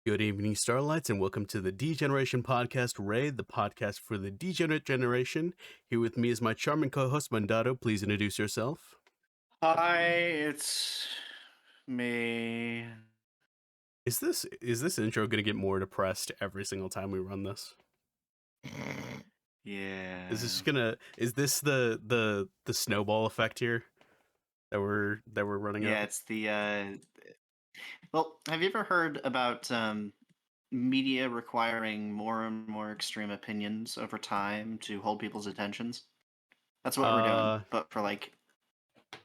Good evening, Starlights, and welcome to the D-Generation Podcast Raid, the podcast for the degenerate generation. Here with me is my charming co-host, Mandato. Please introduce yourself. Hi, it's me. Is this intro going to get more depressed every single time we run this? Yeah. Is this the snowball effect here that we're running Yeah, up? it's the well, have you ever heard about media requiring more and more extreme opinions over time to hold people's attentions? That's what we're doing, but for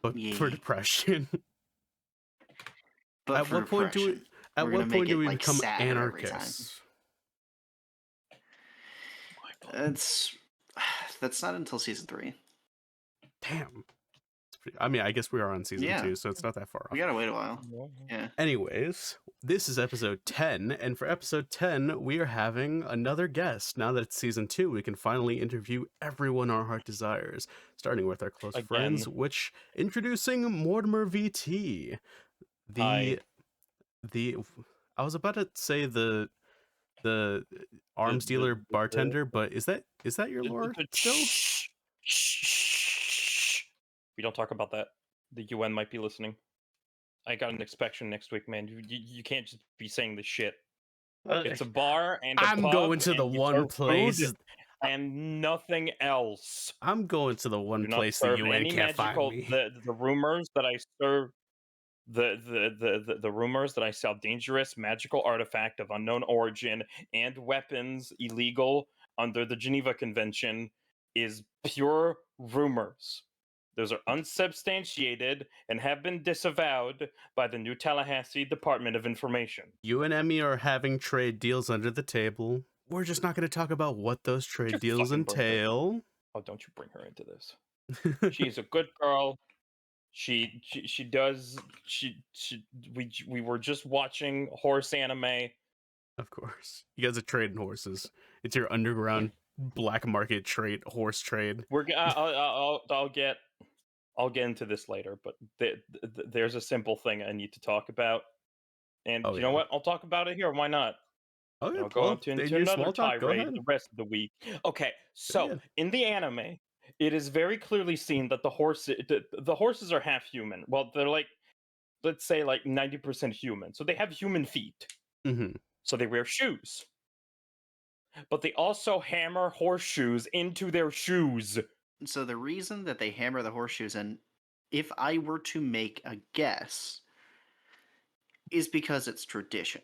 but for depression. but At for what point do we depression. We're gonna make it like become sadder every time. anarchists? That's not until season 3. Damn. I mean, I guess we are on season 2, so it's not that far off. We gotta wait a while. Yeah. Anyways, this is episode 10, and for episode 10, we are having another guest. Now that it's season 2, we can finally interview everyone our heart desires, starting with our close friends, which introducing MorthermerVT. I was about to say the arms dealer bartender, but is that your lore still? We don't talk about that. The UN might be listening. I got an inspection next week, man. You can't just be saying this shit. It's a bar and a I'm pub going to the one place and nothing else. I'm going to the one place the UN can't find me. The rumors that I serve, the rumors that I sell dangerous magical artifact of unknown origin and weapons illegal under the Geneva Convention is pure rumors. Those are unsubstantiated and have been disavowed by the New Tallahassee Department of Information. You and Emmy are having trade deals under the table. We're just not going to talk about what those trade deals entail. Oh, don't you bring her into this. She's a good girl. We were just watching horse anime. Of course. You guys are trading horses. It's your underground black market trade, horse trade. I'll get into this later, but there's a simple thing I need to talk about, and you know what? I'll talk about it here. Why not? Okay, I'll go into another tirade the rest of the week. Okay, so in the anime, it is very clearly seen that the horses are half human. Well, they're like, let's say, like 90% human, so they have human feet. Mm-hmm. So they wear shoes, but they also hammer horseshoes into their shoes. So the reason that they hammer the horseshoes, and if I were to make a guess, is because it's tradition.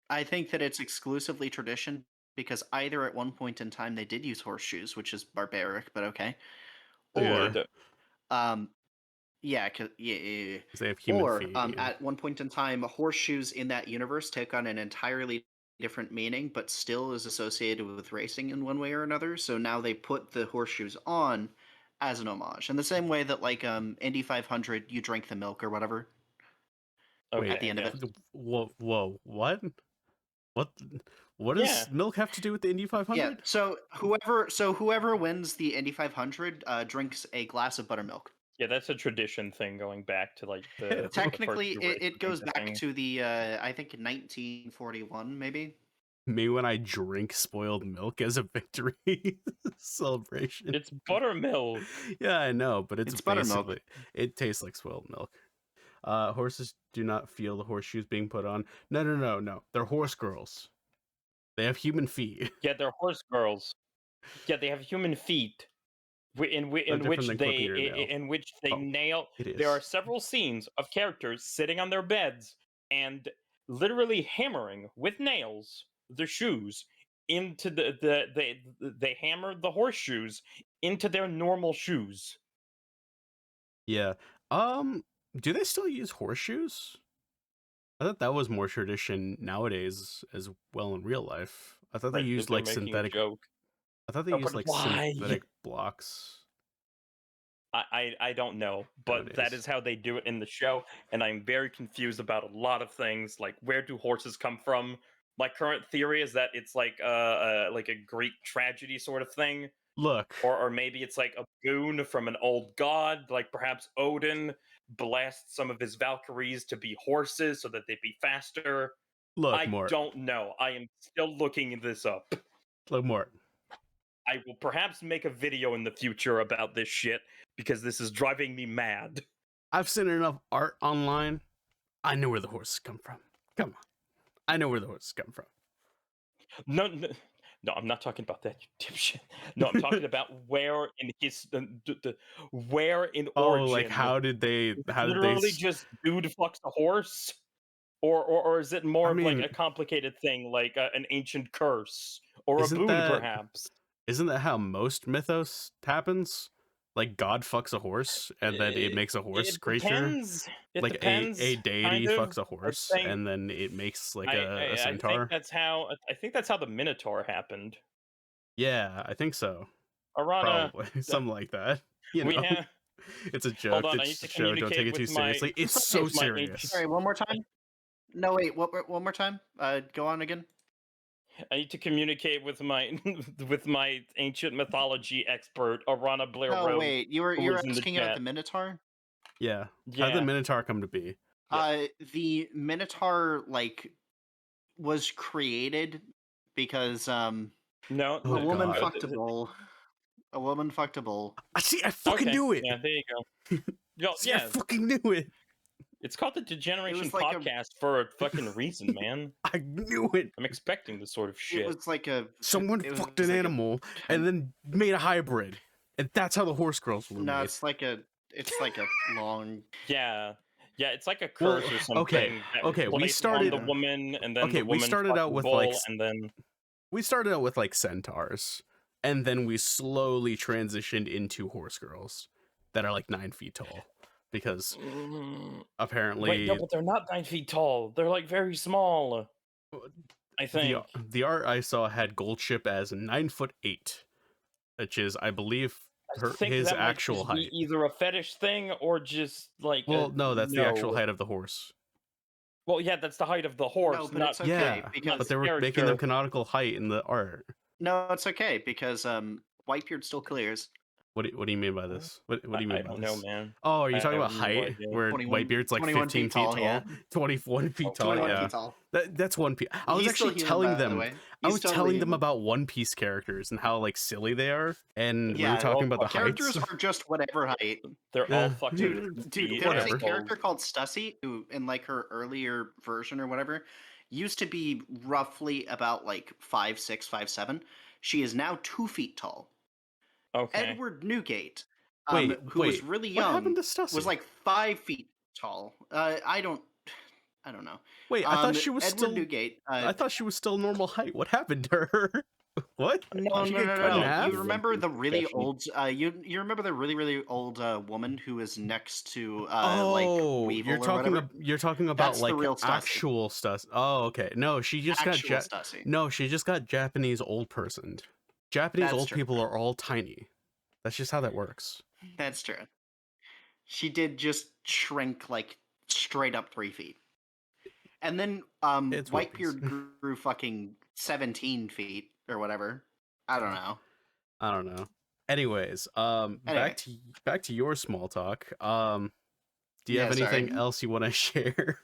I think that it's exclusively tradition because either at one point in time they did use horseshoes, which is barbaric, but okay. Or, they have human feet. At one point in time, horseshoes in that universe take on an entirely different meaning, but still is associated with racing in one way or another. So now they put the horseshoes on as an homage, in the same way that like Indy 500, you drink the milk or whatever. Okay, at the end of it. Whoa, what? What does milk have to do with the Indy 500? Yeah, so whoever wins the Indy 500 drinks a glass of buttermilk. Yeah, that's a tradition thing going back to like the technically it goes back to the I think 1941 maybe. Me when I drink spoiled milk as a victory celebration. It's buttermilk. Yeah, I know, but it's buttermilk. It tastes like spoiled milk. Horses do not feel the horseshoes being put on. No. They're horse girls. They have human feet. Yeah, they're horse girls. Yeah, they have human feet. In which they nail. There are several scenes of characters sitting on their beds and literally hammering with nails their shoes into they hammer the horseshoes into their normal shoes. Yeah. Do they still use horseshoes? I thought that was more tradition nowadays as well in real life. I thought they used like synthetic. I thought they used like synthetic blocks. I don't know, but that is how they do it in the show, and I'm very confused about a lot of things. Like, where do horses come from? My current theory is that it's like a Greek tragedy sort of thing. Look, or maybe it's like a boon from an old god, like perhaps Odin blessed some of his Valkyries to be horses so that they'd be faster. Look, I Mort. don't know. I am still looking this up. Look, Mort. I will perhaps make a video in the future about this shit because this is driving me mad. I've seen enough art online. I know where the horses come from. Come on. I know where the horses come from. No, I'm not talking about that, you dipshit. No, I'm talking about where in his where in origin. Like how did they literally just dude fucks a horse, or is it more of like mean, a complicated thing, like an ancient curse or a isn't boon, that- perhaps? Isn't that how most mythos happens? Like God fucks a horse and then it makes a horse creature. Depends. It like depends. a deity kind of. fucks a horse think- and then it makes like a I centaur. think that's how the Minotaur happened. Yeah, I think so. Arana, Probably something like that. You we know, have. it's a joke. Hold on, I It's need to a show. Don't take it communicate too with my- seriously. It's with so my serious. Sorry, one more time. No, wait. One more time. Go on again. I need to communicate with my with my ancient mythology expert, Arana Blair No, Rose. wait. You're was in the asking about chat. the Minotaur. Yeah. Yeah. How did the Minotaur come to be? The Minotaur was created because No, Oh, a woman God. fucked a bull. A woman fucked a bull. I see. I fucking Okay, knew it. Yeah, there you go. Yo, See, I yeah, fucking knew it. it's called the Degeneration like a- Podcast for a fucking reason, man. I knew it. I'm expecting this sort of It shit. was like a Someone it was fucked an like a- animal and then made a hybrid, and that's how the horse girls were No, made. it's like a long. Yeah, it's like a Well, curse or something. okay, that okay, we placed started- on the woman, and then okay, the we woman started fucked out the with, bull, like, and then We started out with like centaurs, and then we slowly transitioned into horse girls that are like 9 feet tall, because apparently wait, no, but they're not 9 feet tall. They're like very small. I think. the art I saw had Goldship as 9'8", which is, I believe, I think his that might actual just be height. either a fetish thing or just like. Well, no, that's the actual height of the horse. Well, yeah, that's the height of the horse. No, but not it's okay Yeah, because but they were making character. them canonical height in the art. no, it's okay because Whitebeard still clears. What do you mean by this? What do you mean I by don't this? know, man. Oh, are you I talking about have no height? idea. Where 21 Whitebeard's like 21 15 feet tall, yeah. 21 feet Oh, tall. 21 Yeah, feet tall. that's One Piece. I was He's still actually human, telling by the them. way. I He's was totally telling them human. about One Piece characters and how like silly they are, and we Yeah, were talking well, about the Characters heights. are just whatever height. They're Yeah. all fucking. Dude, feet there was whatever. a character called Stussy who, in like her earlier version or whatever, used to be roughly about like 5'6", 5'7". She is now 2 feet tall. Okay. Edward Newgate, who wait, was really what young, happened to Stussy? was like 5 feet tall. I don't know. Wait, I thought she was Edward still. Newgate. I thought she was still normal height. What happened to her? What? No, Did she no, get no, cut in no. half? You remember the really Discussion. old? You remember the really old woman who is next to Oh, like Weevil you're or talking. whatever? You're talking about That's the like real Stussy. actual stuff. Oh, okay. No, she just Actual got. Stussy. No, she just got Japanese old personed. Japanese That's old true. people are all tiny. That's just how that works. That's true. She did just shrink like straight up 3 feet, and then It's One Piece. Whitebeard grew fucking 17 feet or whatever. I don't know. I don't know. Anyways, Anyway. back to your small talk. Do you have Yeah, anything sorry. else you want to share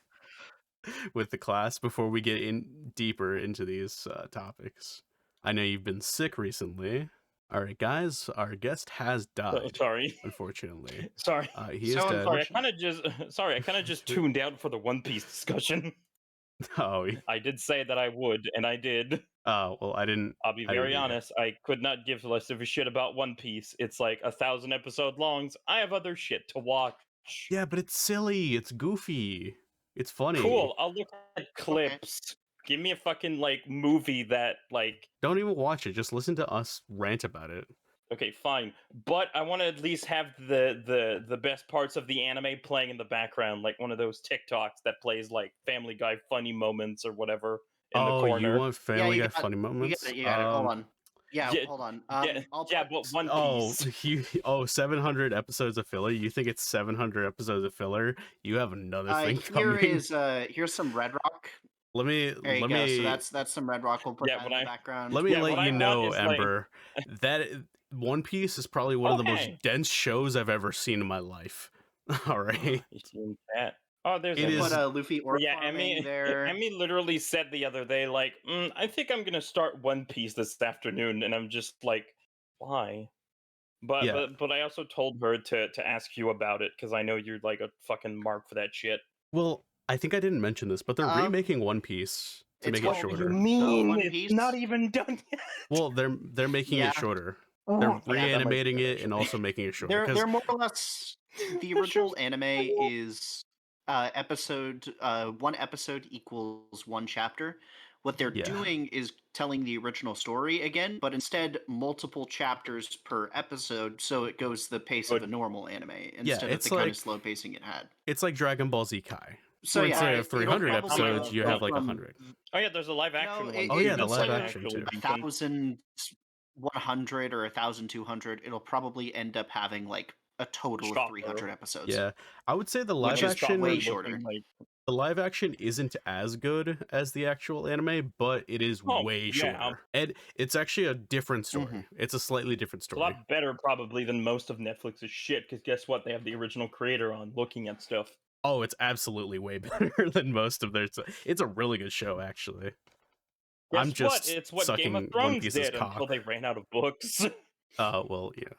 with the class before we get in deeper into these topics? I know you've been sick recently. All right, guys, our guest has died, Sorry. unfortunately. Sorry. He is So dead. Sorry, I kind of just tuned out for the One Piece discussion. Oh, I did say that I would, and I did. well, I didn't. I'll be I didn't very hear you. honest. I could not give less of a shit about One Piece. It's like 1,000 episode longs. I have other shit to watch. Yeah, but it's silly. It's goofy. It's funny. Cool. I'll look at clips. Give me a fucking like movie that like. Don't even watch it. Just listen to us rant about it. Okay, fine. But I want to at least have the best parts of the anime playing in the background, like one of those TikToks that plays like Family Guy funny moments or whatever in the corner. You want Family you Guy got it. funny moments? You got it. Hold on. Yeah, yeah, hold on. yeah, I'll yeah, put- but One Piece. 700 episodes of filler. You think it's 700 episodes of filler? You have another thing here coming. is here's some Red Rock. Let me There you let go. me So that's some Red Rock. We'll put Yeah, that in when the I- background. let me Yeah, let what I you want know, is, like- Ember, that One Piece is probably one of the Okay. most dense shows I've ever seen in my life. All right. You seen that? Oh, there's It Emmy. is- Put Luffy or Yeah, farming there. Emmy literally said the other day, like, I think I'm gonna start One Piece this afternoon, and I'm just like, why? But Yeah. but I also told her to ask you about it because I know you're like a fucking mark for that shit. Well, I think I didn't mention this, but they're remaking One Piece to it's make it called- shorter. You mean One it's Piece? not even done yet? Well, they're making Yeah. it shorter. Oh, They're yeah, that might be reanimating good, it and actually. also making it shorter. They're more or less the That original show's anime cool. is one episode equals one chapter. What they're Yeah. doing is telling the original story again, but instead multiple chapters per episode, so it goes the pace of a normal anime instead of it's the kind like- of slow pacing it had. It's like Dragon Ball Z Kai. So Where yeah, instead of it'll 300 probably episodes, go you have like from 100. Oh yeah, there's a live action one. Oh, yeah, the it's live like action, too. 1,100 or 1,200. It'll probably end up having like a total of Shocker. 300 episodes. Yeah, I would say the Which live is action way shorter. The live action isn't as good as the actual anime, but it is way shorter. And it's actually a different story. It's a slightly different It's a story. lot better probably than most of Netflix's shit, because guess what? They have the original creator on looking at stuff. Oh, it's absolutely way better than most of their. It's a really good show, actually. Guess I'm just what? It's what sucking Game of One Thrones Piece's did cock. until they ran out of books. Oh well, yeah,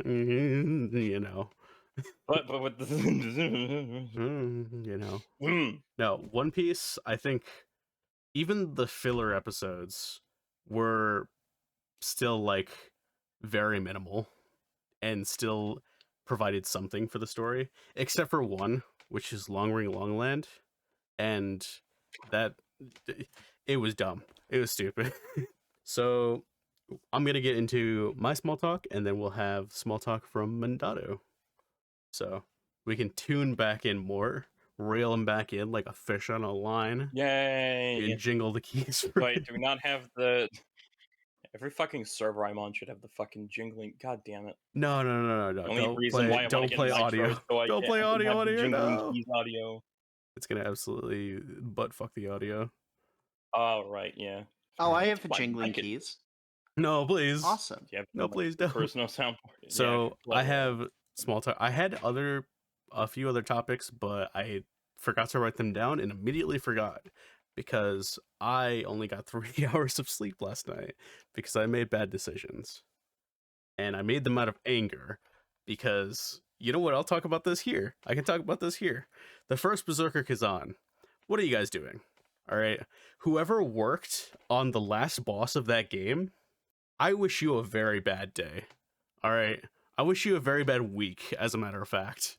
you know. but with the You know. No, One Piece, I think even the filler episodes were still like very minimal and still provided something for the story, except for one, which is Long Ring Longland, and that it was dumb. It was stupid. So I'm gonna get into my small talk, and then we'll have small talk from Mandato. So we can tune back in more, reel him back in like a fish on a line. Yay! And jingle the keys. Wait, do we not have the? Every fucking server I'm on should have the fucking jingling. God damn it! No. The only reason why I Don't play audio. Don't play audio on here. No. Keys audio. It's gonna absolutely butt fuck the audio. Oh right, yeah. Oh, I have the jingling keys. No, please. Awesome. No, please don't. Personal soundboard. So I have small talk. I had a few other topics, but I forgot to write them down and immediately forgot because I only got 3 hours of sleep last night because I made bad decisions. And I made them out of anger because, you know what, I'll talk about this here. I can talk about this here. The first Berserker Kazan. What are you guys doing? All right. Whoever worked on the last boss of that game, I wish you a very bad day. All right. I wish you a very bad week, as a matter of fact.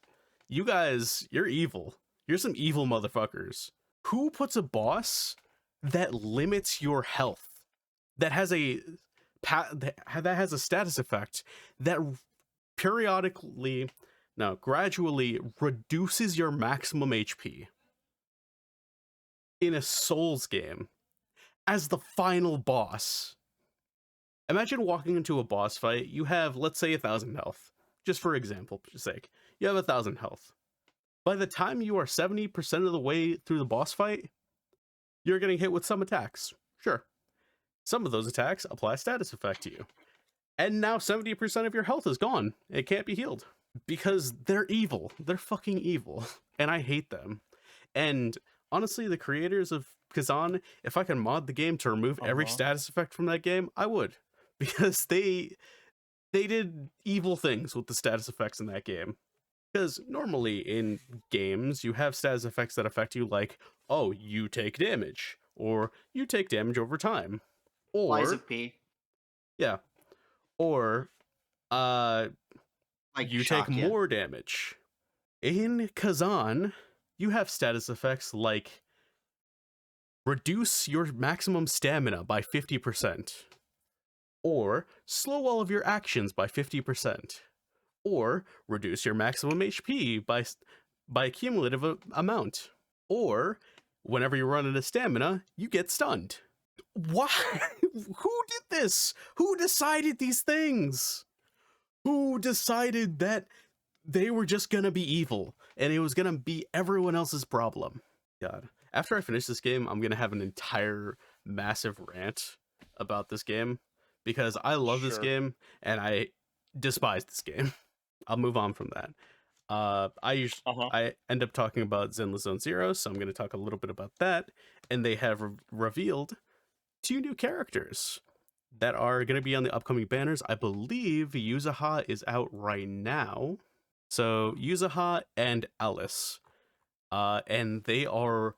You guys, you're evil. You're some evil motherfuckers. Who puts a boss that limits your health? That has a status effect that gradually reduces your maximum HP in a Souls game as the final boss. Imagine walking into a boss fight. You have, let's say, 1,000 health. Just for example's sake. You have 1,000 health. By the time you are 70% of the way through the boss fight, you're getting hit with some attacks. Sure. Some of those attacks apply status effect to you. And now 70% of your health is gone. It can't be healed. Because they're evil. They're fucking evil. And I hate them. And honestly, the creators of Kazan, if I can mod the game to remove every status effect from that game, I would. Because they did evil things with the status effects in that game. Because normally in games, you have status effects that affect you like, oh, you take damage, or you take damage over time. Or Lies of P. Yeah. Or Like you take more damage. In Kazan, you have status effects like reduce your maximum stamina by 50%, or slow all of your actions by 50%, or reduce your maximum HP by a cumulative amount, or whenever you run out of stamina, you get stunned. Why? Who did this? Who decided these things? Who decided that they were just gonna be evil and it was gonna be everyone else's problem? God. After I finish this game, I'm gonna have an entire massive rant about this game because I love this game and I despise this game. I'll move on from that. I end up talking about Zenless Zone Zero, so I'm going to talk a little bit about that. And they have revealed 2 new characters that are going to be on the upcoming banners. I believe Yuzaha is out right now. So Yuzaha and Alice, and they are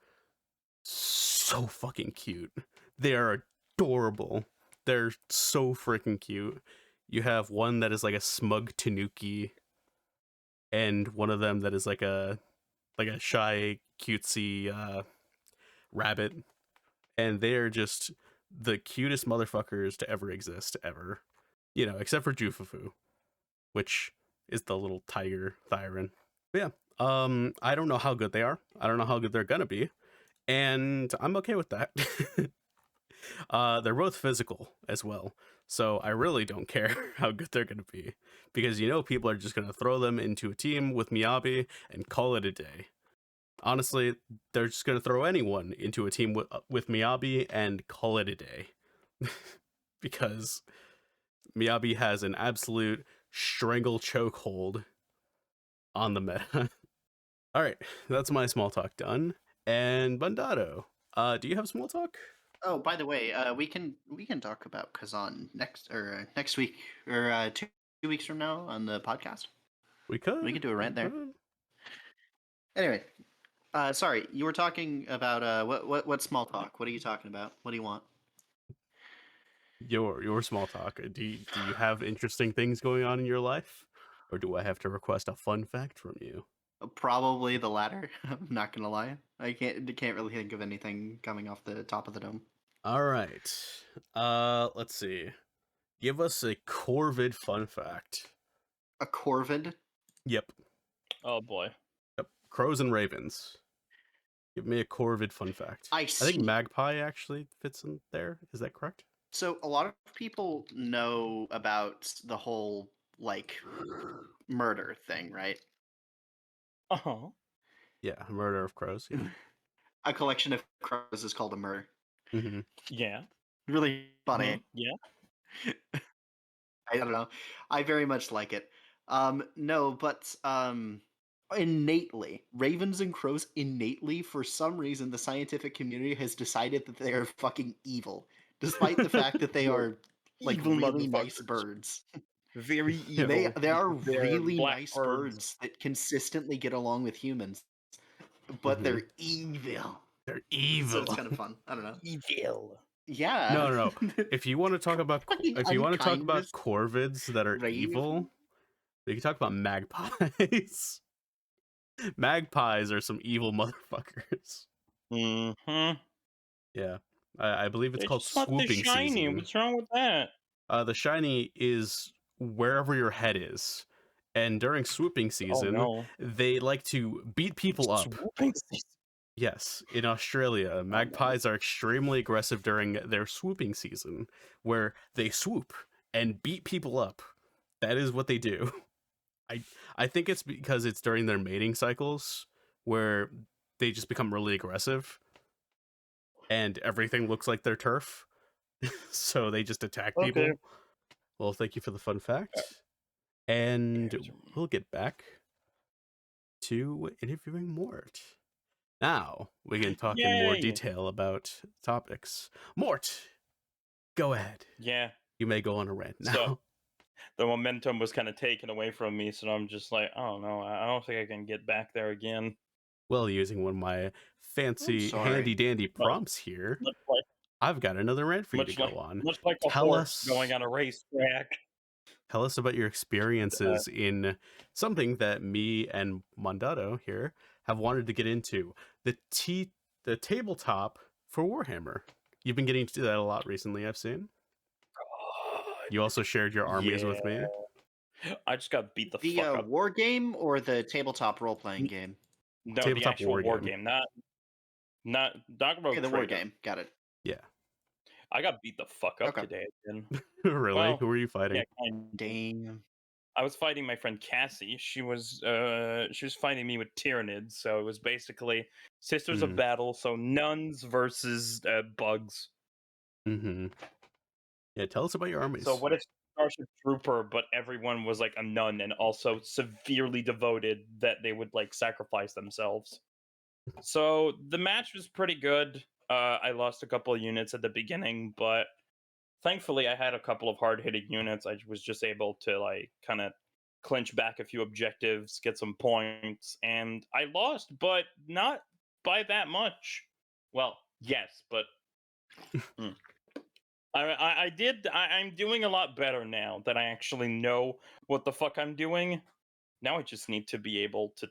so fucking cute. They are adorable. They're so freaking cute. You have one that is like a smug tanuki, and one of them that is like a shy, cutesy rabbit, and they are just the cutest motherfuckers to ever exist ever. You know, except for Jufufu, which is the little tiger Thyron. But yeah, I don't know how good they are. I don't know how good they're gonna be, and I'm okay with that. They're both physical as well, so I really don't care how good they're gonna be, because you know people are just gonna throw them into a team with Miyabi and call it a day. Honestly, they're just gonna throw anyone into a team with Miyabi and call it a day, because Miyabi has an absolute strangle chokehold on the meta. All right, that's my small talk done. And Bandado, do you have small talk? Oh, by the way, we can talk about Kazan next week or 2 weeks from now on the podcast. We could. We could do a rant there. Anyway, sorry, you were talking about what small talk? What are you talking about? What do you want? Your small talk. Do you have interesting things going on in your life, or do I have to request a fun fact from you? Probably the latter. I'm not gonna lie. I can't really think of anything coming off the top of the dome. All right. Let's see. Give us a Corvid fun fact. A Corvid? Yep. Oh boy. Yep. Crows and ravens. Give me a Corvid fun fact. I think Magpie actually fits in there. Is that correct? So a lot of people know about the whole like murder thing, right? Uh-huh. Yeah, murder of crows. Yeah. A collection of crows is called a murder. Mm-hmm. Yeah. Really funny. Yeah. I don't know. I very much like it. No, but innately, ravens and crows innately, for some reason, the scientific community has decided that they are fucking evil, despite the fact that they are like Evil really nice motherfuckers. birds. Very evil. They are They're really black nice birds. birds that consistently get along with humans, but they're evil. They're evil. So it's kind of fun. I don't know. Evil. Yeah. No. If you want to talk about corvids that are Raven? evil, you can talk about magpies. Magpies are some evil motherfuckers. Mm-hmm. Yeah. I believe it's called just want the swooping shiny. season. What's wrong with that? The shiny is wherever your head is. And during swooping season, they like to beat people up. Swooping season? Yes, in Australia, magpies are extremely aggressive during their swooping season, where they swoop and beat people up. That is what they do. I think it's because it's during their mating cycles where they just become really aggressive and everything looks like their turf. So they just attack people. Well, thank you for the fun fact. And we'll get back to interviewing Mort. Now we can talk in more detail about topics. Mort, go ahead. Yeah. You may go on a rant now. So, the momentum was kind of taken away from me, so I'm just like, oh no, I don't think I can get back there again. Well, using one of my fancy handy dandy prompts here, I've got another rant for you to go on. Much like a horse going on a racetrack. Tell us about your experiences in something that me and Mondado here have wanted to get into, the tabletop for Warhammer. You've been getting to that a lot recently, I've seen. You also shared your armies with me. I just got beat the fuck up. The war game or the tabletop role-playing game? No, the actual war game. Not the war game. Got it. Yeah. I got beat the fuck up today again. Really? Well, who were you fighting? Yeah, damn. I was fighting my friend Cassie. She was fighting me with Tyranids, so it was basically Sisters of Battle, so nuns versus bugs. Mm-hmm. Yeah, tell us about your armies. So Starship Trooper, but everyone was like a nun and also severely devoted that they would like sacrifice themselves. So the match was pretty good. I lost a couple of units at the beginning, but thankfully I had a couple of hard hitting units. I was just able to like kind of clinch back a few objectives, get some points, and I lost, but not by that much. Well, yes, but mm. I did. I'm doing a lot better now that I actually know what the fuck I'm doing. Now I just need to be able to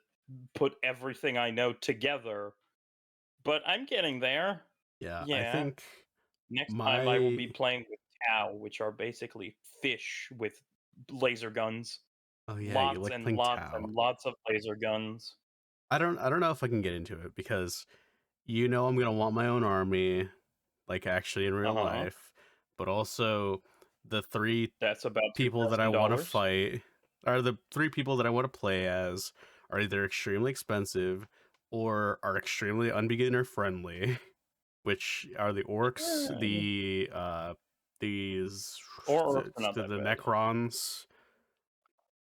put everything I know together. But I'm getting there. Yeah, I Yeah. think Next time I will my be playing with cow, which are basically fish with laser guns. oh yeah, you Lots like and playing lots Tau. and lots of laser guns. I don't know if I can get into it because you know I'm gonna want my own army, like actually in real Uh-huh. life, but also the three That's about people that I want to $2,000. fight are the three people that I want to play as are either extremely expensive or are extremely unbeginner friendly, which are the orcs, these Or not the that bad. Necrons.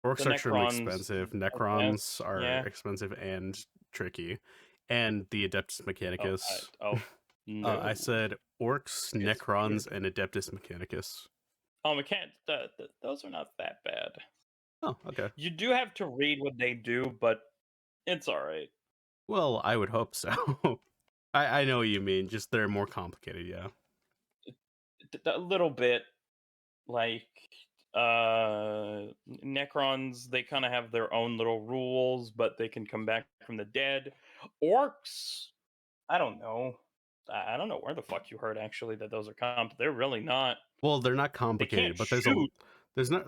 The Orcs are extremely Necrons, expensive. I guess. Necrons are Yeah. expensive and tricky, and the Adeptus Mechanicus. I No. said orcs, It's Necrons, weird. and Adeptus Mechanicus. Oh, those are not that bad. Oh, okay. You do have to read what they do, but it's all right. Well, I would hope so. I know what you mean. Just they're more complicated, yeah. A little bit, like Necrons, they kind of have their own little rules, but they can come back from the dead. Orcs, I don't know. I don't know where the fuck you heard actually that those are they're really not. Well, they're not They can't complicated, but shoot.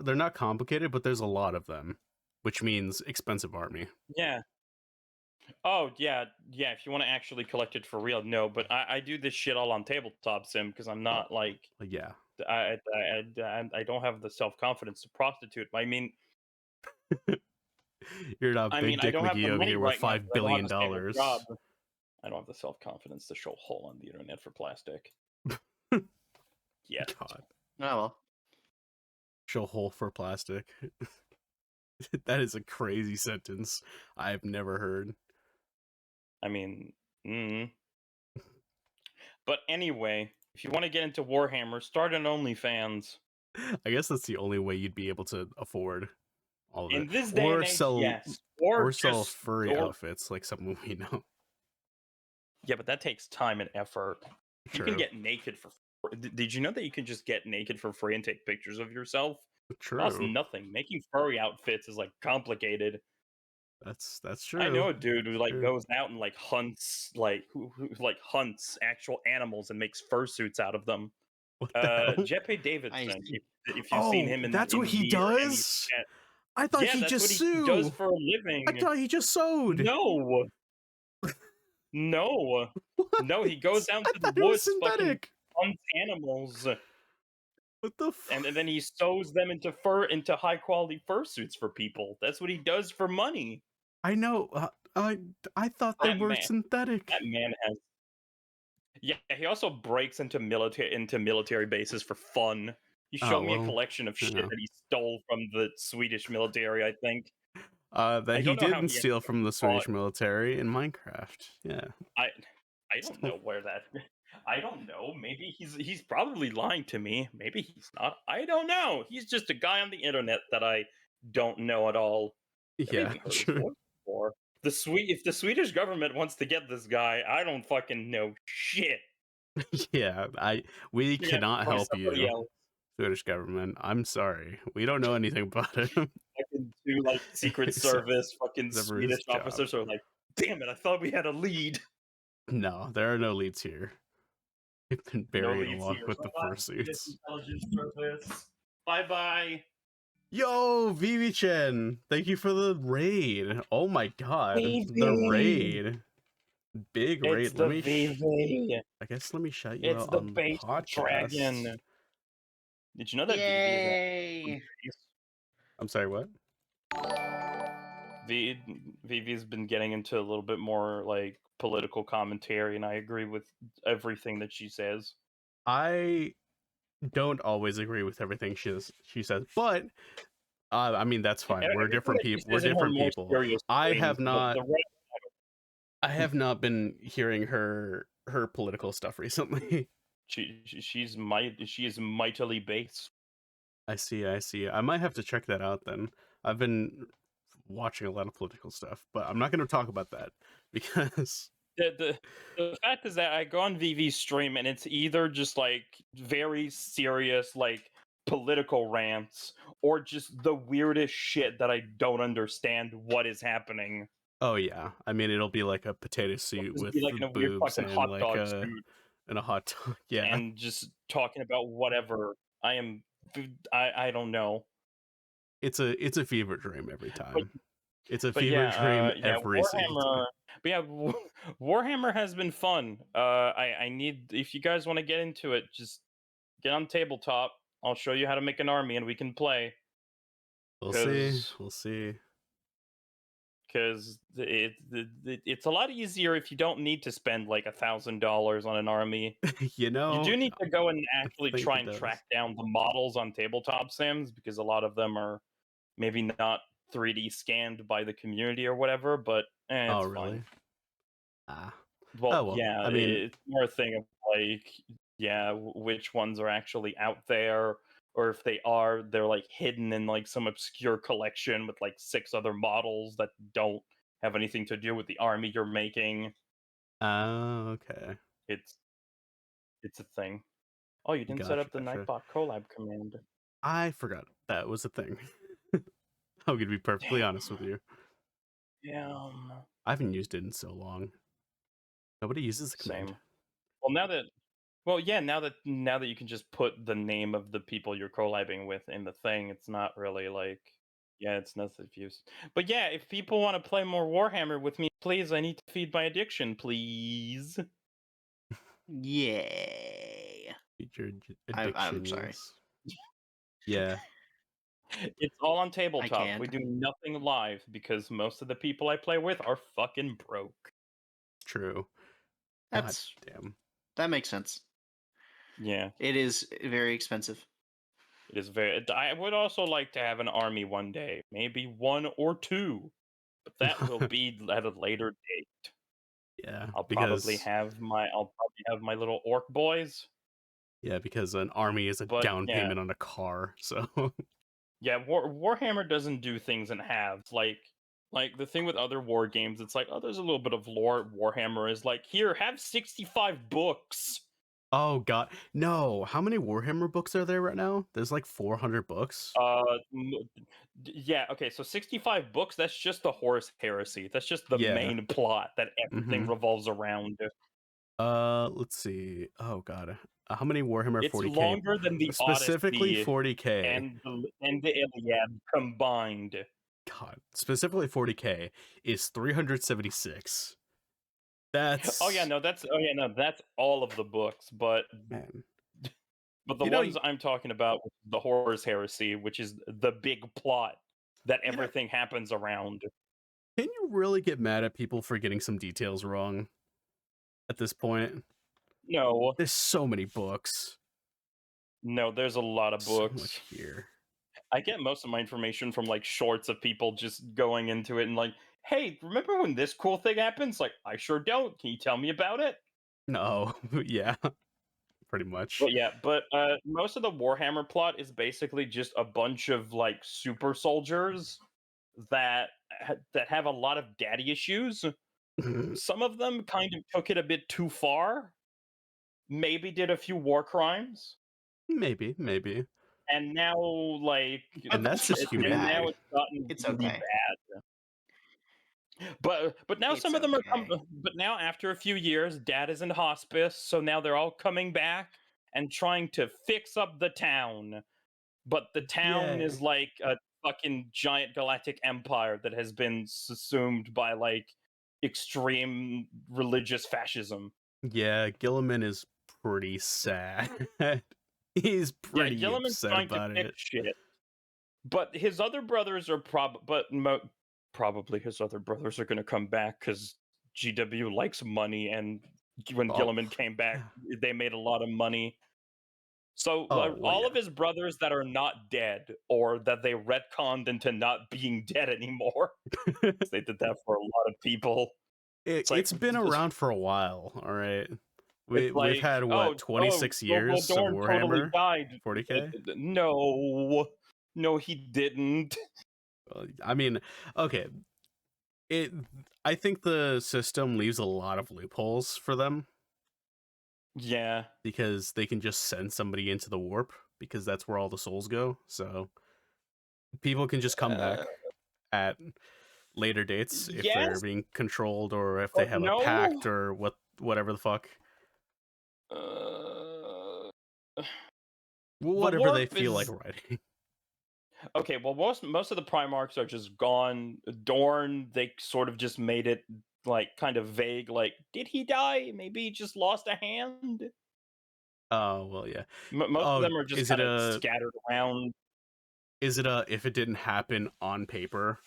they're not complicated, but there's a lot of them, which means expensive army. Yeah. Oh yeah, yeah. If you want to actually collect it for real, no. But I do this shit all on tabletop sim because I'm Oh, not like yeah. I don't have the self confidence to prostitute. You're not Big I Dick don't have the McGee over money here with right now $5 because I don't have billion. a stable job. I don't have the self confidence to show a hole on the internet for plastic. Yeah. God. Oh well. Show hole for plastic. That is a crazy sentence I've never heard. I mean, mm. But anyway, if you want to get into Warhammer, start an OnlyFans. I guess that's the only way you'd be able to afford all of In it, this day and age, yes. Or sell just furry outfits like someone we know. yeah, but that takes time and effort. You can True. get naked for free. Did you know that you can just get naked for free and take pictures of yourself? Costs True. nothing. Making furry outfits is like complicated. That's true. I know a dude who That's like true. goes out and like hunts who like hunts actual animals and makes fursuits out of them. What the hell? Jeppe Davidson. If you've seen Oh, him in that's what he V or any does? chat. I thought Yeah, he that's just what he sewed. does for a living. I thought he just sewed. No. No. What? No, he goes out I into the thought it was woods, fucking synthetic. hunts animals, What the fuck? and then he sews them into high quality fursuits for people. That's what he does for money. I know. I thought they were synthetic. That man has. Yeah, he also breaks into military bases for fun. He showed me a collection of shit that he stole from the Swedish military, I think. That he didn't steal from the Swedish fought. military in Minecraft. Yeah. I don't know where that. I don't know. Maybe he's probably lying to me. Maybe he's not. I don't know. He's just a guy on the internet that I don't know at all. Yeah, true. If the Swedish government wants to get this guy, I don't fucking know shit. Yeah, we cannot help you, else. Swedish government. I'm sorry, we don't know anything about him. Fucking two like Secret Service fucking Swedish job. officers are like, damn it! I thought we had a lead. No, there are no leads here. We've been buried along with the fursuits. Bye bye. Yo, Vivi Chen, thank you for the raid. Oh my god, the raid. Big raid. Let me shout you out on the podcast. Dragon. Did you know that Yay! I'm sorry, what? Vivi's been getting into a little bit more like political commentary, and I agree with everything that she says. I don't always agree with everything she says, but I mean that's fine. We're Everything different that she people. We're says in her different more people. serious I things, have not. the rest. I have not been hearing her political stuff recently. She is mightily base. I see. I see. I might have to check that out then. I've been watching a lot of political stuff, but I'm not going to talk about that because The fact is that I go on VV's stream and it's either just like very serious like political rants or just the weirdest shit that I don't understand what is happening. oh yeah, I mean it'll be like a potato It'll suit just with be like in a weird boobs fucking and hot like dog a suit and a hot dog. Yeah, and just talking about whatever. I don't know. it's a fever dream every But time. It's a but fever dream yeah, every single Warhammer. time. But yeah, Warhammer has been fun. I need, if you guys want to get into it, just get on tabletop. I'll show you how to make an army and we can play. We'll see. Because We'll see. it's a lot easier if you don't need to spend like $1,000 on an army. You You know, do need to go and I actually think try it and does. track down the models on tabletop sims because a lot of them are maybe not 3D scanned by the community or whatever, but Oh, it's fine. really? Ah. Well, Oh well. yeah, I mean, it's more a thing of like, yeah, which ones are actually out there, or if they are, they're like hidden in like some obscure collection with like 6 other models that don't have anything to do with the army you're making. oh, okay. It's it's a thing. Oh, you didn't set Gotcha, up the gotcha. Nightbot collab command. I forgot that was a thing. I'm gonna be perfectly honest with you. Damn. I haven't used it in so long. Nobody uses the command. Same. Well, yeah, now that you can just put the name of the people you're collabing with in the thing, it's not really like, yeah, it's nothing use. But yeah, if people want to play more Warhammer with me, please, I need to feed my addiction, please. Yay! Feature I'm addiction, sorry. yes. Yeah, It's all on I tabletop. can't. We do nothing live because most of the people I play with are fucking broke. true. God That's damn. that makes sense. Yeah, It is very expensive. it is very. I would also like to have an army one day, maybe 1 or 2, but that will be at a later date. Yeah, I'll probably because have my little orc boys. because an army is a But down yeah, payment on a car, so yeah, Warhammer doesn't do things in halves. Like the thing with other war games, it's like, oh, there's a little bit of lore. Warhammer is like, here, have 65 books. oh god. No, how many Warhammer books are there right now? There's like 400 books. Yeah, okay, so 65 books, that's just the Horus Heresy. That's just the Yeah. main plot that everything Mhm. revolves around. Let's see. Oh god. How many Warhammer It's 40K? longer than the Specifically Odyssey 40K. and the Iliad combined. God, specifically 40K is 376. Oh yeah, That's no, that's all of the books, man. but the You know, ones I'm talking about, the Horus Heresy, which is the big plot that you know, everything happens around. can you really get mad at people for getting some details wrong at this point? No, There's so many books. no, there's a lot of So much books. here. I get most of my information from like shorts of people just going into it and like, hey, remember when this cool thing happens? Like, I sure don't. Can you tell me about it? No, yeah, pretty much. But most of the Warhammer plot is basically just a bunch of like super soldiers that that have a lot of daddy issues. Some of them kind of took it a bit too far. Maybe did a few war crimes, Maybe. and now like And But that's that's just not too now humanity. bad. it's gotten It's really okay. bad. But now It's some of them are okay. but now after a few years, dad is in hospice, so now they're all coming back and trying to fix up the town. But the town Yay. is like a fucking giant galactic empire that has been subsumed by like extreme religious fascism. Yeah, Gilliman is pretty sad. He's Yeah, pretty Gilliman's upset trying to about fix it. shit, but his other brothers are probably his other brothers are going to come back because GW likes money, and when Oh, Gilliman came back, yeah. they made a lot of money. So Oh, well, all yeah. of his brothers that are not dead, or that they retconned into not being dead anymore. They did that for a lot of people. It's been around for a while, all right? It's We've like, had, what, 26 well, years of Dorn totally Warhammer died. 40K? No, no, he didn't. Well, I mean, okay, it. I think the system leaves a lot of loopholes for them Yeah. because they can just send somebody into the warp because that's where all the souls go. So people can just come back Uh, at later dates if they're yes, being controlled or if they but have a no. pact or whatever the fuck. Uh, the Whatever they warp feel like is writing. okay. Well, most of the Primarchs are just gone. Dorn, they sort of just made it like kind of vague. Like, did he die? Maybe he just lost a hand. Oh, well, yeah. Most of Oh, them are just kind of scattered around. is it a if it didn't happen on paper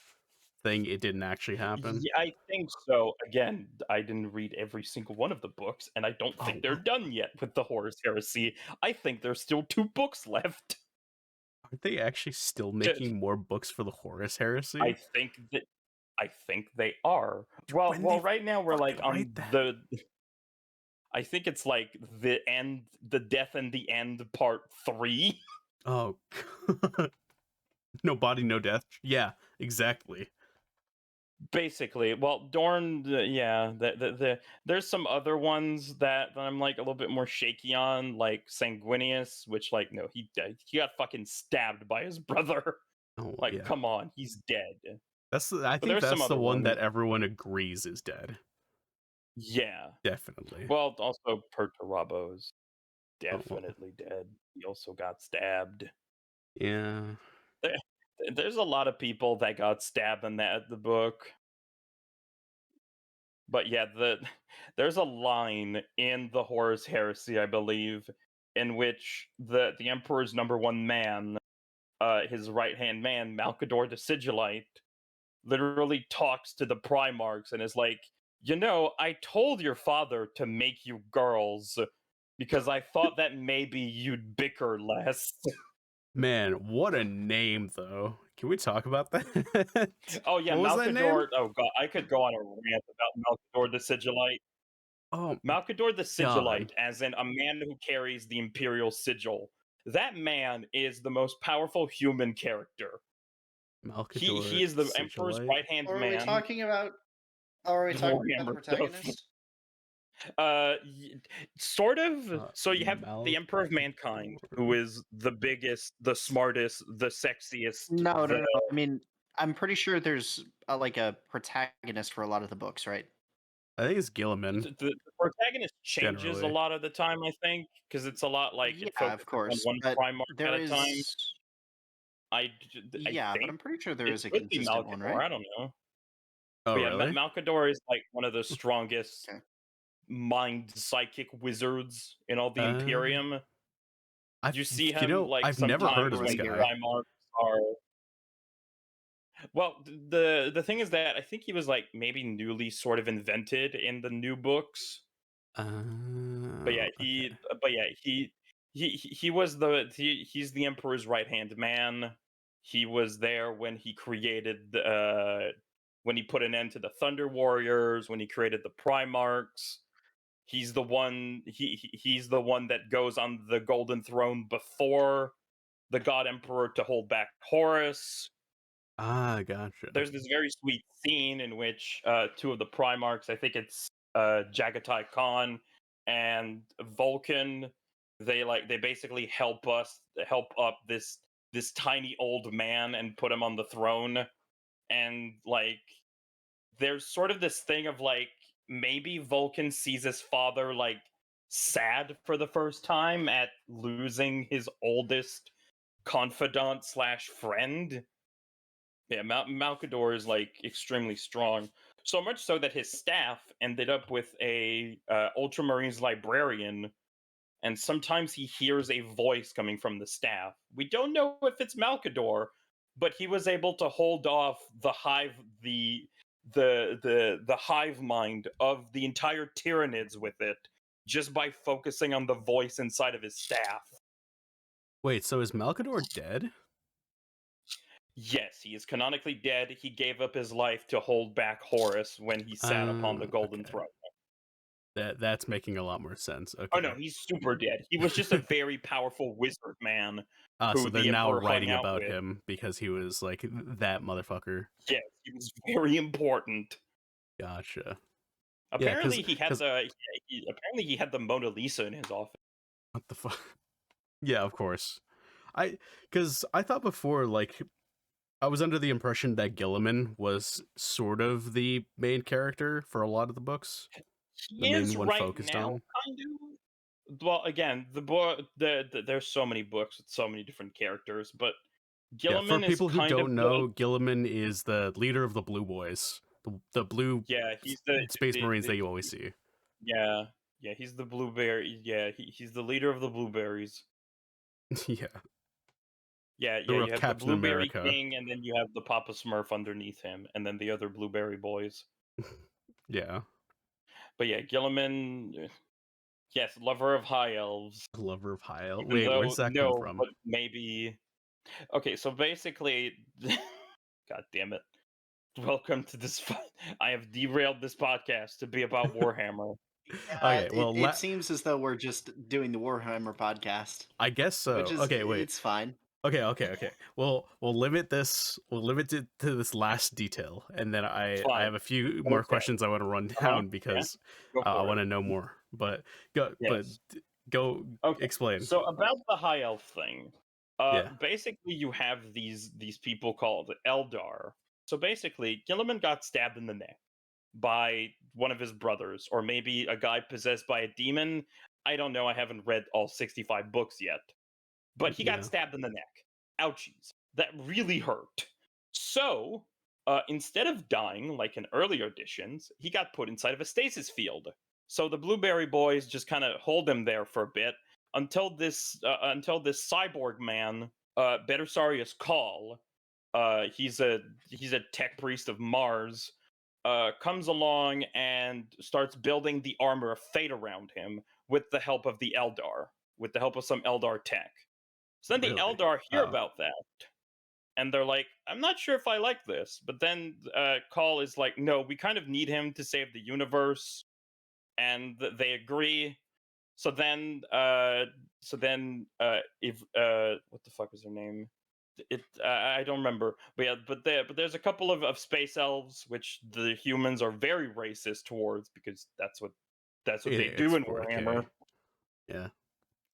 thing, it didn't actually happen? Yeah, I think so. Again, I didn't read every single one of the books, and I don't Oh, think they're what? done yet with the Horus Heresy. I think there's still 2 books left. Aren't they actually still Just, making more books for the Horus I Heresy? think that I think they are. When Well, they right now we're like fucking write on that? the. I think it's like the end, the death and the end, part 3. Oh, no body, no death. Yeah, exactly. Basically, well, Dorn, yeah, there's some other ones that I'm like a little bit more shaky on, like Sanguinius, which like no, he died. He got fucking stabbed by his brother. Oh, Like, yeah. come on, he's dead. I But think there's some that's the other one ones. that everyone agrees is dead. Yeah. Definitely. Well, also Perturabo's Oh, well, definitely dead. He also got stabbed. yeah. There, there's a lot of people that got stabbed in the book. But yeah, there's a line in the Horus Heresy, I believe, in which the Emperor's number one man, his right hand man, Malcador the Sigillite, literally talks to the Primarchs and is like, I told your father to make you girls because I thought that maybe you'd bicker less. Man, what a name, though. Can we talk about that? Oh yeah, What was that name? Malcador. Oh god, I could go on a rant about Malcador the Sigillite. Oh, Malcador the God. Sigillite, as in a man who carries the Imperial Sigil. That man is the most powerful human character. He Malcador is the Emperor's Sigillite. right hand Or are we man. talking about? Are we talking about the Warhammer stuff. protagonist? Sort of. So you have the Emperor of Mankind, who Malcador. is the biggest, the smartest, the sexiest. No, no, no. I mean, I'm pretty sure there's like a protagonist for a lot of the books, right? I think it's Gilliman, The protagonist changes a generally. lot of the time, I think, because it's a lot like it Yeah, of focuses on course. one But Primarch at there a time. is. I Yeah, but think I'm pretty sure there it is a could be consistent one, Malcador. right? I don't know, Oh, but yeah, really? Malcador is like one of the strongest Okay. mind psychic wizards in all the Uh, Imperium. You see you him know, like I've never heard sometimes of Or this the when the guy. hero. Primarchs are. Well, the thing is that I think he was like maybe newly sort of invented in the new books. But yeah, Okay. he was he's the Emperor's right hand man. He was there when he created when he put an end to the Thunder Warriors, when he created the Primarchs. He's the one he's the one that goes on the Golden Throne before the God Emperor to hold back Horus. Ah, gotcha. There's this very sweet scene in which 2 of the Primarchs, I think it's Jagatai Khan and Vulcan, they basically help up this tiny old man and put him on the throne. And like there's sort of this thing of like maybe Vulcan sees his father like sad for the first time at losing his oldest confidant slash friend. Yeah, Malcador is like extremely strong, so much so that his staff ended up with a Ultramarines librarian, and sometimes he hears a voice coming from the staff. We don't know if it's Malcador, but he was able to hold off the hive the hive mind of the entire Tyranids with it just by focusing on the voice inside of his staff. Wait, so is Malkador dead? Yes, he is canonically dead. He gave up his life to hold back Horus when he sat upon the golden Okay. throne. That's making a lot more sense. Oh no, Okay. he's super dead. He was just a very powerful wizard man So who they're the now emperor hung writing out about with. him because he was like that motherfucker. Yes, he was very important. Gotcha. Yeah, Apparently, he had because the Mona Lisa in his office. what the fuck? Yeah, of course. Because I thought before, like, I was under the impression that Gilliman was sort of the main character for a lot of the books, the He main is one right focused now, on. kind of. Well, again, there's so many books with so many different characters, but Yeah, for Gilliman is people who kind of don't know, Gilliman is the leader of the Blue Boys, the blue yeah, he's space marines that you always see. yeah, he's the blueberry. Yeah, he's the leader of the blueberries. Yeah, Yeah, the you rough have the Captain Blueberry America. King, and then you have the Papa Smurf underneath him, and then the other Blueberry Boys. Yeah, But yeah, Gilliman, yes, lover of high elves. lover of high elf. Even Wait, where though does that come no, from? but maybe. Okay, so basically, God damn it! Welcome to this. I have derailed this podcast to be about Warhammer. Okay, It, well, it seems as though we're just doing the Warhammer podcast, I guess which so. is Okay, wait. it's fine. Okay. We'll limit this. We'll limit it to this last detail, and then I Fine. have a few more Okay. questions I want to run Uh-huh. down Yeah. because Go I for want it. to know more. But Yes. go Okay. explain. So about the high elf thing, Yeah, basically you have these people called Eldar. So basically, Gilliman got stabbed in the neck by one of his brothers, or maybe a guy possessed by a demon. I don't know. I haven't read all 65 books yet. But he got yeah. stabbed in the neck. Ouchies. That really hurt. So, instead of dying like in earlier editions, he got put inside of a stasis field. So the Blueberry Boys just kind of hold him there for a bit until this cyborg man, Belisarius Call, he's a tech priest of Mars, comes along and starts building the armor of fate around him with the help of the Eldar, with the help of some Eldar tech. So then the Really? Eldar hear Oh, about that, and they're like, "I'm not sure if I like this." But then Call is like, "No, we kind of need him to save the universe," and they agree. So then, if what the fuck was her name? I don't remember, but yeah, but there's a couple of space elves which the humans are very racist towards because that's what yeah. they do It's in 40K. Warhammer. Yeah.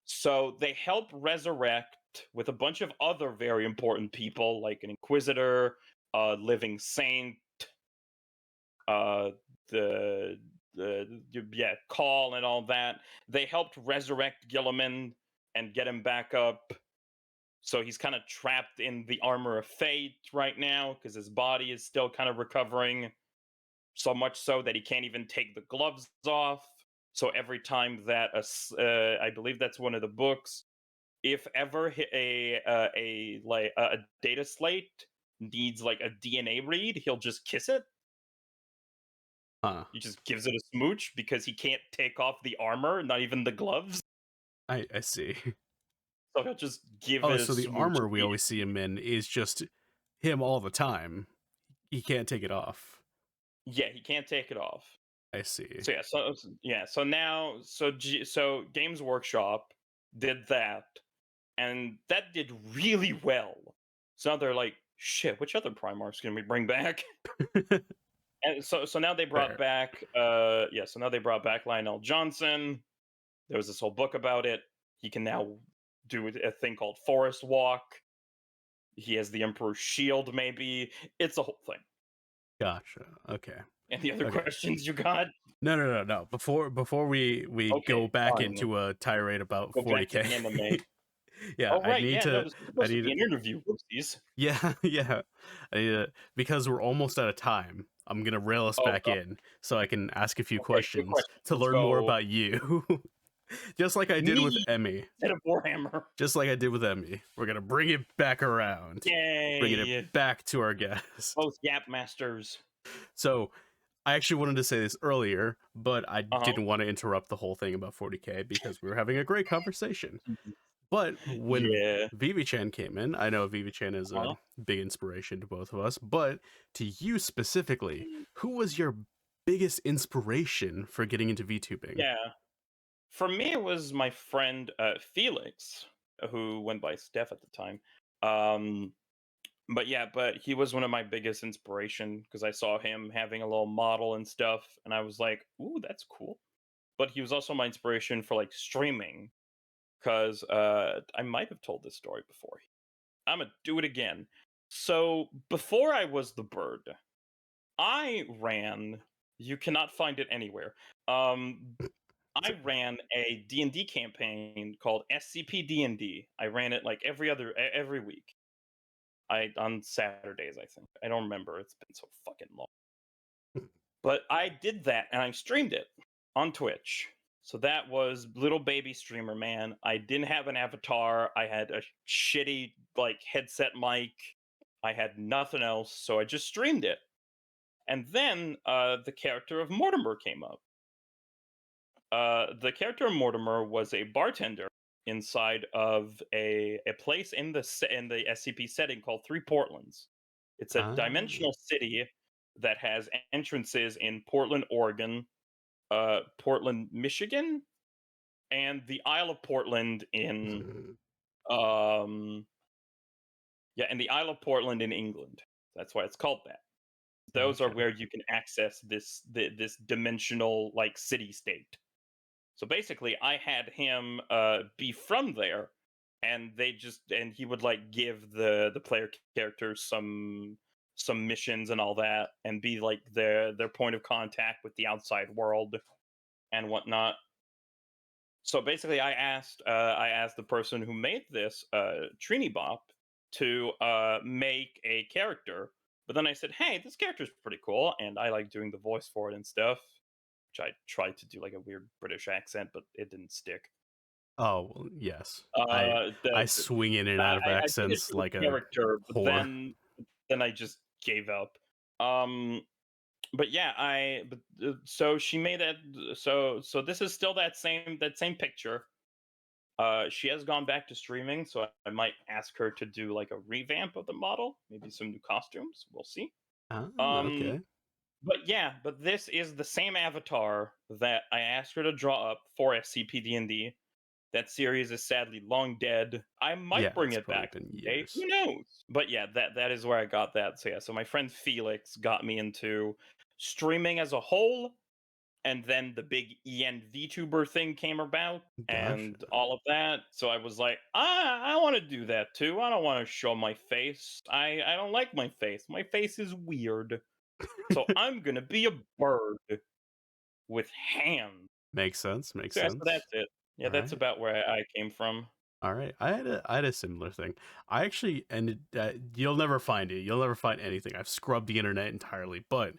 So they help resurrect with a bunch of other very important people, like an Inquisitor, a Living Saint, uh, the Call, and all that. They helped resurrect Gilliman and get him back up. So he's kind of trapped in the armor of fate right now because his body is still kind of recovering. So much so that he can't even take the gloves off. So every time that I believe that's one of the books, if ever a data slate needs like a DNA read, he'll just kiss it. Huh. He just gives it a smooch because he can't take off the armor, not even the gloves. I see. So he'll just give Oh, it a so the smooch. armor we always see him in is just him all the time. He can't take it off. Yeah, he can't take it off. I see. So so now so Games Workshop did that, and that did really well. So now they're like, shit, which other Primarchs can we bring back? And so now they brought Fair. back so now they brought back Lionel Johnson. There was this whole book about it. He can now do a thing called Forest Walk. He has the Emperor's Shield, maybe. It's a whole thing. Gotcha. Okay. Any other Okay. questions you got? No. Before we Okay, go back fine. into a tirade about Go back to 40K. the anime. Yeah, Oh I right, need yeah, no, to. this is I supposed to need. be an interview. Whoopsies. Yeah. Because we're almost out of time. I'm gonna rail us Oh, back in so I can ask a few okay, quick questions question. to Let's learn more go about you. Just like I did with me Emmy. instead of Warhammer. Just like I did with Emmy. We're gonna bring it back around. Bringing it Yay! back to our guest. Both Yap Masters. So I actually wanted to say this earlier, but I Uh-huh. didn't want to interrupt the whole thing about 40K because we were having a great conversation. But when Yeah. Vivi-chan came in, I know Vivi-chan is a Huh? big inspiration to both of us, but to you specifically, who was your biggest inspiration for getting into VTubing? Yeah. For me, it was my friend Felix, who went by Steph at the time. Um, but he was one of my biggest inspiration because I saw him having a little model and stuff, and I was like, "Ooh, that's cool." But he was also my inspiration for like streaming because I might have told this story before. I'm gonna do it again. So before I was the bird, I ran. You cannot find it anywhere. Um, I ran a D&D campaign called SCP D&D. I ran it like every week. On Saturdays, I think. I don't remember. It's been so fucking long. But I did that and I streamed it on Twitch. So that was little baby streamer, man. I didn't have an avatar. I had a shitty like headset mic. I had nothing else, so I just streamed it. And then the character of Mortimer came up. The character of Mortimer was a bartender inside of a place in the SCP setting called Three Portlands. It's a Ah, dimensional city that has entrances in Portland, Oregon, Portland, Michigan, and the Isle of Portland in um and the Isle of Portland in England. That's why it's called that. Those are gotcha. where you can access this dimensional like city state. So basically, I had him be from there, and he would like give the player characters some missions and all that, and be like their point of contact with the outside world and whatnot. So basically, I asked the person who made this Trini Bop to make a character, but then I said, "Hey, this character's pretty cool, and I like doing the voice for it and stuff." Which I tried to do like a weird British accent, but it didn't stick. Oh, well, yes. I Uh, I the, the swing in and out of I did it accents for the like a character, but whore. then I just gave up. Um, but yeah, so she made that. So this is still that same picture. She has gone back to streaming, so I might ask her to do like a revamp of the model, maybe some new costumes. We'll see. Ah, Um, okay. but yeah, but this is the same avatar that I asked her to draw up for SCP-D&D. That series is sadly long dead. I Yeah, might bring it's it probably back been someday. years. Who knows? But yeah, that is where I got that. So yeah, so my friend Felix got me into streaming as a whole, and then the big EN VTuber thing came about Gotcha. and all of that. So I was like, I want to do that too. I don't want to show my face. I don't like my face. My face is weird. So I'm gonna be a bird with hands. Makes sense. Makes So yeah, so sense. that's it. Yeah, All that's right. about where I came from. All right. I had a similar thing. I actually ended. You'll never find it. You'll never find anything. I've scrubbed the internet entirely, but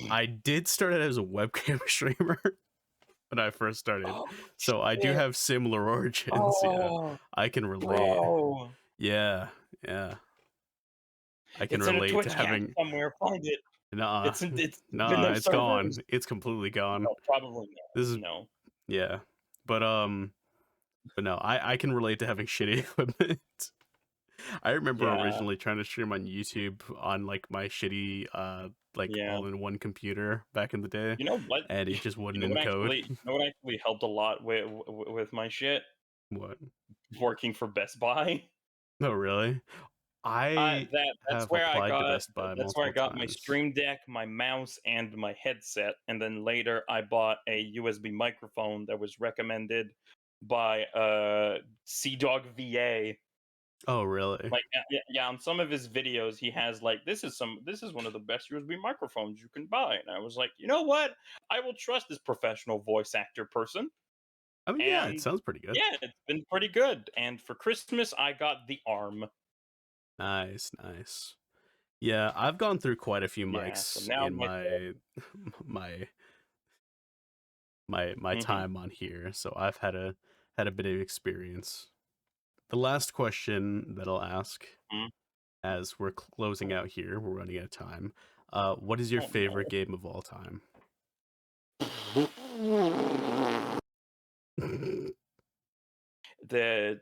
I did start out as a webcam streamer when I first started, Oh so I do shit! have similar origins. Yeah, Oh, I can relate. bro, Yeah, yeah, I can it's in a relate to Twitch chat having. somewhere. Find it. Nah, It's in nah, their it's gone. servers. It's completely gone. No, probably This is no. yeah, but but no, I can relate to having shitty equipment. I remember Yeah, originally trying to stream on YouTube on like my shitty like yeah. all-in-one computer back in the day, You know what? and it just You wouldn't know what encode. actually? You know what actually helped a lot with my shit? What? Working for Best Buy. Oh, really? I That's have where I applied to got Best Buy that's where I multiple got my times. Stream Deck, my mouse, and my headset, and then later I bought a USB microphone that was recommended by Sea Dog VA. Oh, really? Like yeah, on some of his videos he has like this is one of the best USB microphones you can buy, and I was like, you know what? I will trust this professional voice actor person, I mean, yeah, it and sounds pretty good. yeah, it's been pretty good. And for Christmas I got the arm. Nice, nice. Yeah, I've gone through quite a few Yeah, so mics now in my my my my hmm time on here, so I've had a bit of experience. The last question that I'll ask as we're closing out here, we're running out of time. What is your oh favorite game of all time? no. The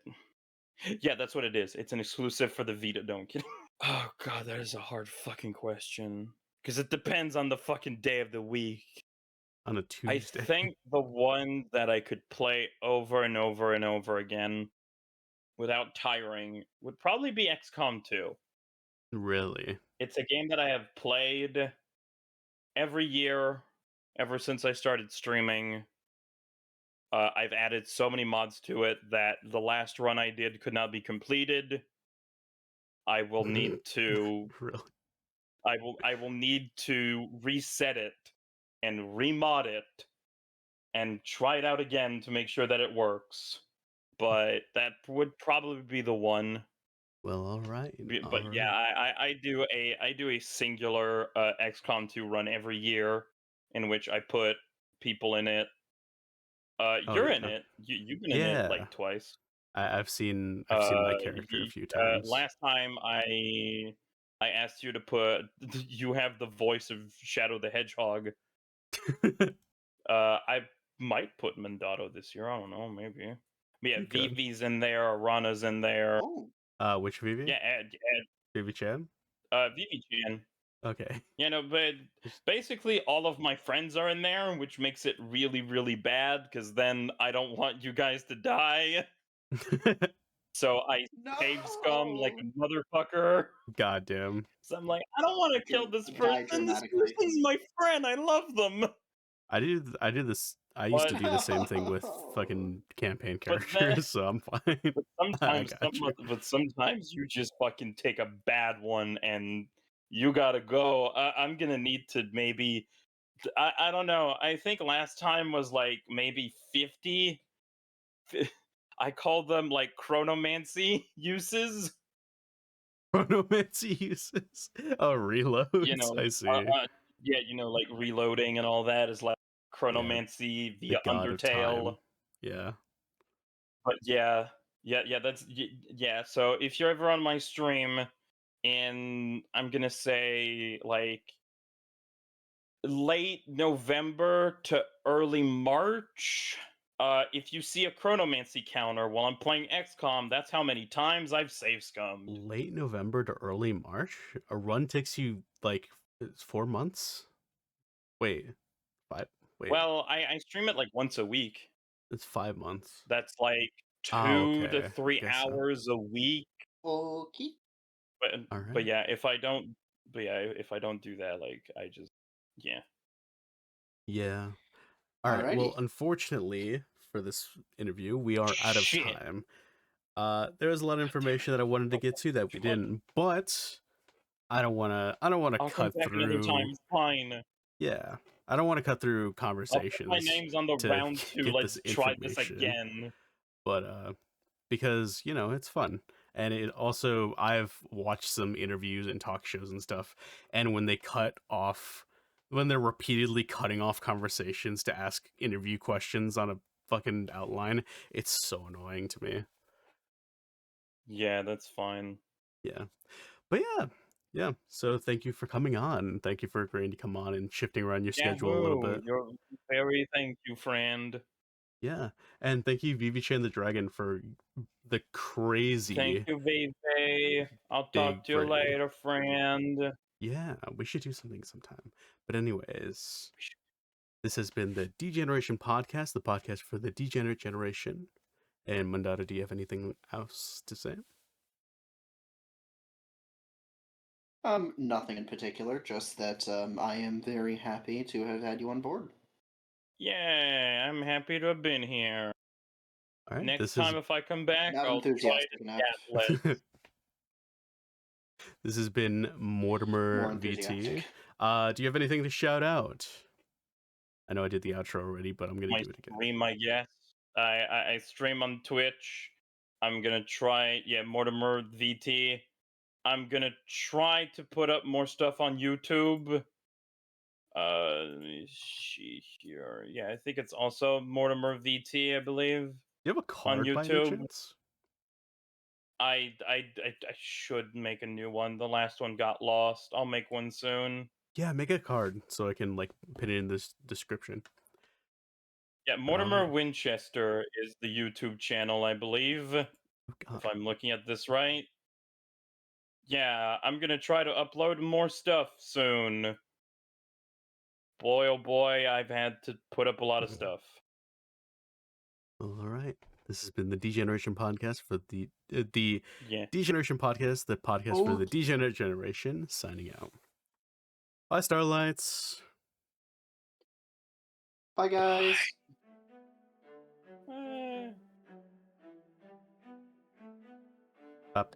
Yeah, that's what it is. It's an exclusive for the Vita. Don't kid. Oh god, that is a hard fucking question. Because it depends on the fucking day of the week. On a I Tuesday. think the one that I could play over and over and over again without tiring would probably be XCOM 2. Really? It's a game that I have played every year ever since I started streaming. I've added so many mods to it that the last run I did could not be completed. I will need to Really? I will need to reset it and remod it and try it out again to make sure that it works. But that would probably be the one. Well, all right. But All yeah, right. I do a singular XCOM 2 run every year in which I put people in it. Oh You're in yeah. it. You've been in it Yeah. like twice. I've seen my character a few times. Last time I asked you to put you have the voice of Shadow the Hedgehog. I might put Mandato this year. I don't know, maybe. But yeah, You could. Vivi's in there, Arana's in there. Oh, Which Vivi? Yeah, Vivi Chan? Vivi Chan. Okay. You know, but basically all of my friends are in there, which makes it really, really bad because then I don't want you guys to die. So I save scum like no! a motherfucker. Goddamn. So I'm like, I don't want to kill this Die person. This dramatically. person's my friend. I love them. I do this. I used to But do the same thing with No. fucking campaign but then characters, so I'm fine. but I sometimes got you. but sometimes you just fucking take a bad one and you gotta go. I'm gonna need to maybe I don't know. I think last time was like maybe 50. I call them like chronomancy uses. Chronomancy uses. Oh, reloads. You know, I see. yeah, you know, like reloading and all that is like Yeah, chronomancy the via god of Undertale. time. Yeah. But yeah, that's yeah. So if you're ever on my stream, and I'm gonna say like late November to early March. If you see a chronomancy counter while I'm playing XCOM, that's how many times I've save scummed. Late November to early March. A run takes you like 4 months. Wait, 5. Wait, Well, I stream it like once a week. it's 5 months. That's like Oh, 2 to okay. 3 Guess so. hours a week. Okay. But All but right. yeah, if I don't if I don't do that, like I just yeah. Yeah. All right. Well, Alrighty. unfortunately for this interview, we are out of Shit. time. There was a lot of information that I wanted to get to that we didn't, but I don't want to I'll come cut back another time. through. It's fine. Yeah. I don't want to cut through I'll put my conversations names on the to round 2. get this Let's try this information, again. but because, it's fun. And it also, I've watched some interviews and talk shows and stuff, and when they're repeatedly cutting off conversations to ask interview questions on a fucking outline, it's so annoying to me. Yeah, that's fine. Yeah. But yeah. So thank you for coming on. Thank you for agreeing to come on and shifting around your schedule a little Yahoo! bit. You're very thank you, friend. Yeah. And thank you, Vivi Chan the Dragon, for the Thank crazy you, Veve. I'll talk big to you brain. later, friend. Yeah, we should do something sometime. But anyways, this has been the Degeneration Podcast, the podcast for the degenerate generation. And Mandata, do you have anything else to say? Nothing in particular, just that I am very happy to have had you on board. Yeah, I'm happy to have been here. All right, Next time if I come back, Not I'll try enthusiastic to enough. chat less. This has been Mortimer More VT. enthusiastic. Do you have anything to shout out? I know I did the outro already, but I'm gonna My do it again. stream, I guess. I stream on Twitch. I'm gonna try, Mortimer VT. I'm gonna try to put up more stuff on YouTube. Let me see here. Yeah, I think it's also Mortimer VT, I believe. Do you have a On card by any YouTube. chance? I should make a new one. The last one got lost. I'll make one soon. Yeah, make a card so I can put it in this description. Yeah, Mortimer Winchester is the YouTube channel, I believe. Oh, God. If I'm looking at this right. Yeah, I'm gonna try to upload more stuff soon. Boy, oh boy, I've had to put up a lot of stuff. All right. This has been the Degeneration Podcast for the Yeah. Degeneration Podcast, the podcast for the Degenerate Generation, signing out. Bye, Starlights. Bye, guys. Eh. Up.